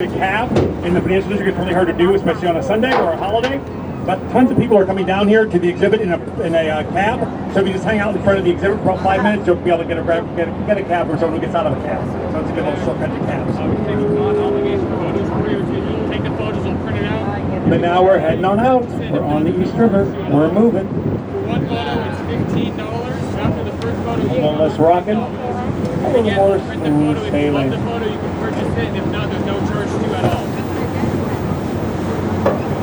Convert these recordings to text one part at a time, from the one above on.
A cab in the financial district is really hard to do, especially on a Sunday or a holiday. But tons of people are coming down here to the exhibit in a cab. So if you just hang out in front of the exhibit for about 5 minutes, you'll be able to get a cab or someone who gets out of a cab. So it's a good little shortcut to cabs. But now we're heading on out. We're on the East River. We're moving. One photo, it's $15. After the first photo, a little less rocking. A little more smooth sailing. If you love the photo, you can purchase it. If not, there's no charge to at all.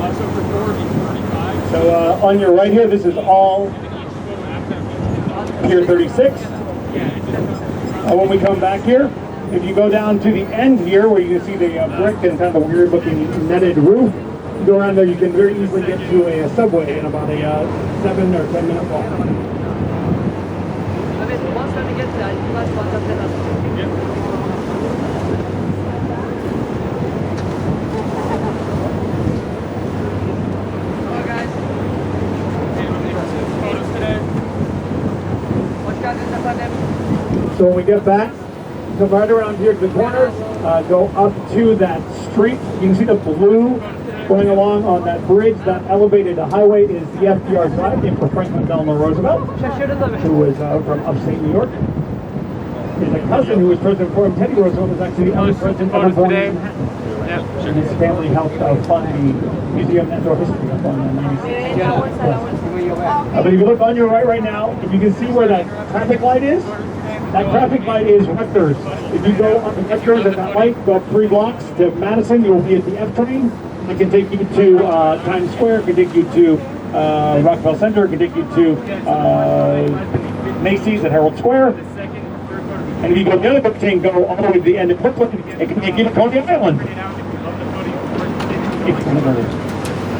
Also for 45. So on your right here, this is all Pier 36. When we come back here, if you go down to the end here, where you can see the brick and kind of the weird-looking netted roof, you go around there, you can very easily get to a subway in about a 7 or 10 minute walk. Once when we get there, you guys want to tell us. Hello guys. Photos today. What guys is the fun? So when we get back, come right around here to the corner, go up to that street. You can see the blue going along on that bridge. That elevated highway is the FDR Drive, named for Franklin Delano Roosevelt, who was from upstate New York. His cousin, who was president before him, Teddy Roosevelt, was actually the only president ever born in Manhattan. And his family helped fund the Museum of Natural History up on 96. But if you look on your right now, if you can see where that traffic light is, that traffic light is Rutgers. If you go on the Rutgers at that light, go up 3 blocks to Madison, you'll be at the F train. It can take you to Times Square, it can take you to Rockefeller Center, it can take you to Macy's at Herald Square. And if you go the other book chain, go all the way to the end of Brooklyn, it can take you to Coney Island.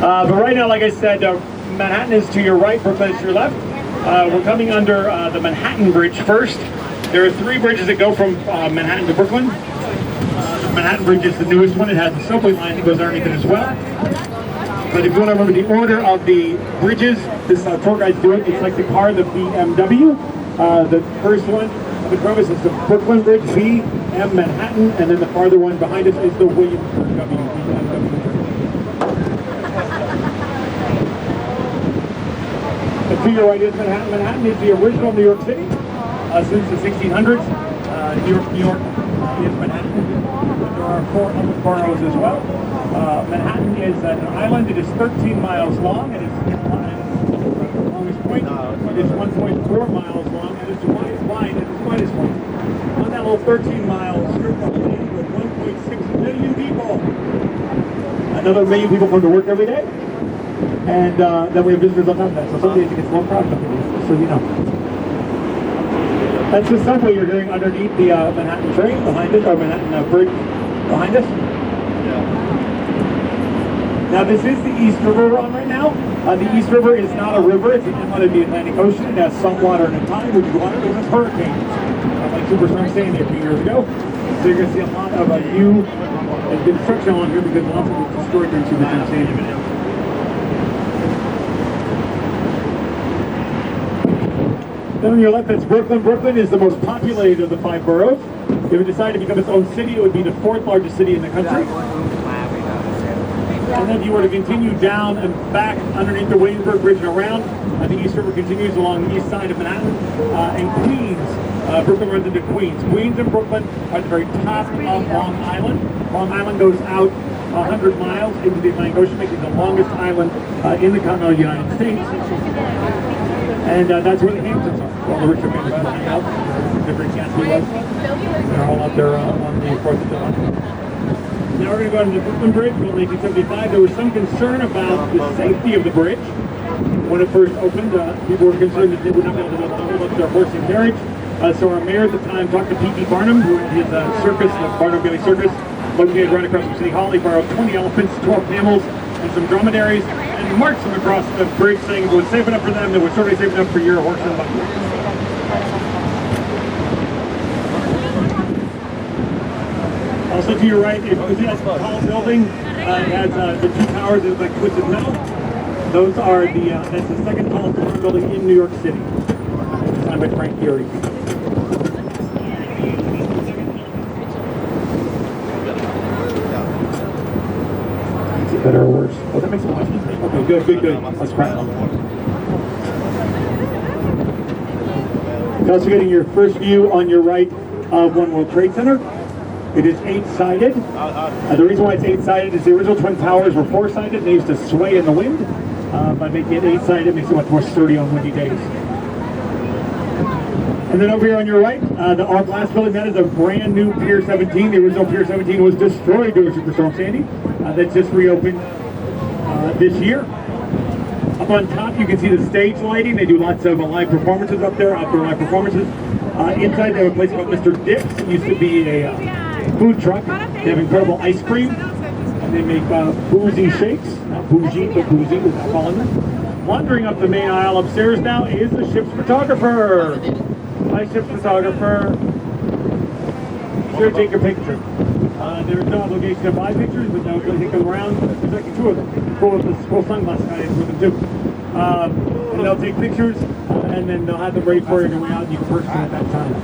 But right now, like I said, Manhattan is to your right, Brooklyn is to your left. We're coming under the Manhattan Bridge first. There are 3 bridges that go from Manhattan to Brooklyn. The Manhattan Bridge is the newest one. It has the subway line that goes underneath it as well. But if you want to remember the order of the bridges, this tour guides do it. It's like the car, the BMW. The first one of the premise is the Brooklyn Bridge, B, M, Manhattan, and then the farther one behind us is the Williamsburg W, BMW Bridge. And to your right is Manhattan. Manhattan is the original New York City since the 1600s. New York is Manhattan. There are 4 other boroughs as well. Manhattan is an island. It is 13 miles long, and its longest point is 1.4 miles long, and its wide at its widest point. On that little 13-mile strip of land with 1.6 million people. Another million people come to work every day. And then we have visitors on top of that. So some days it gets more crowded up here, so you know. That's the subway you're hearing underneath the Manhattan train behind us, or Manhattan Bridge behind us. Now this is the East River we're on right now. The East River is not a river, it's an inlet of the Atlantic Ocean. It has salt water and a tide, which is why it was hurricanes. Like Superstorm Sandy a few years ago. So you're going to see a lot of new construction on here because lots of it was destroyed during Superstorm Sandy. Then on your left, that's Brooklyn. Brooklyn is the most populated of the 5 boroughs. If it decided to become its own city, it would be the 4th largest city in the country. And then if you were to continue down and back underneath the Williamsburg Bridge and around, the East River continues along the east side of Manhattan. And Queens, Brooklyn runs into Queens. Queens and Brooklyn are at the very top of Long Island. Long Island goes out 100 miles into the Atlantic Ocean, making the longest island in the continental United States. And that's where the Hamptons are. All the richer families will hang out. Different Gatsby was. They're all up there on the 4th of July. Now we're going to go to the Brooklyn Bridge. Built in 1875. There was some concern about the safety of the bridge. When it first opened, people were concerned that they would not be able to hold up their horse and carriage. So our mayor at the time talked to P.T. Barnum, who had his circus, the Barnum Bailey Circus, located right across from City Hall. He borrowed 20 elephants, 12 camels, and some dromedaries, and marched them across the bridge, saying if it was safe enough for them, it was certainly safe enough for your horse and buggy. Also to your right, if you see that tall building, it has the 2 towers that like twisted metal. Those are that's the second tallest apartment building in New York City. Designed by Frank Gehry. Better or worse? Oh, that makes it much easier. Okay, good. Let's crack. You're also getting your first view on your right of One World Trade Center. It is 8-sided. The reason why it's 8-sided is the original Twin Towers were 4-sided. They used to sway in the wind. By making it 8-sided, it makes it much more sturdy on windy days. And then over here on your right, the all glass building, that is a brand new Pier 17. The original Pier 17 was destroyed during Superstorm Sandy. That's just reopened this year. Up on top, you can see the stage lighting. They do lots of live performances up there, outdoor live performances. Inside, they have a place called Mr. Dick's. It used to be a food truck. They have incredible ice cream. And they make boozy shakes. Not bougie, but boozy, without calling them. Wandering up the main aisle upstairs now is the ship's photographer. Hi, ship's photographer. Be sure to take a picture. There is no obligation to buy pictures, but they'll go take them around. There's actually 2 of them. Cool sunglass guys with them too. And they'll take pictures, and then they'll have them ready for you on your way out, and you can purchase them at that time.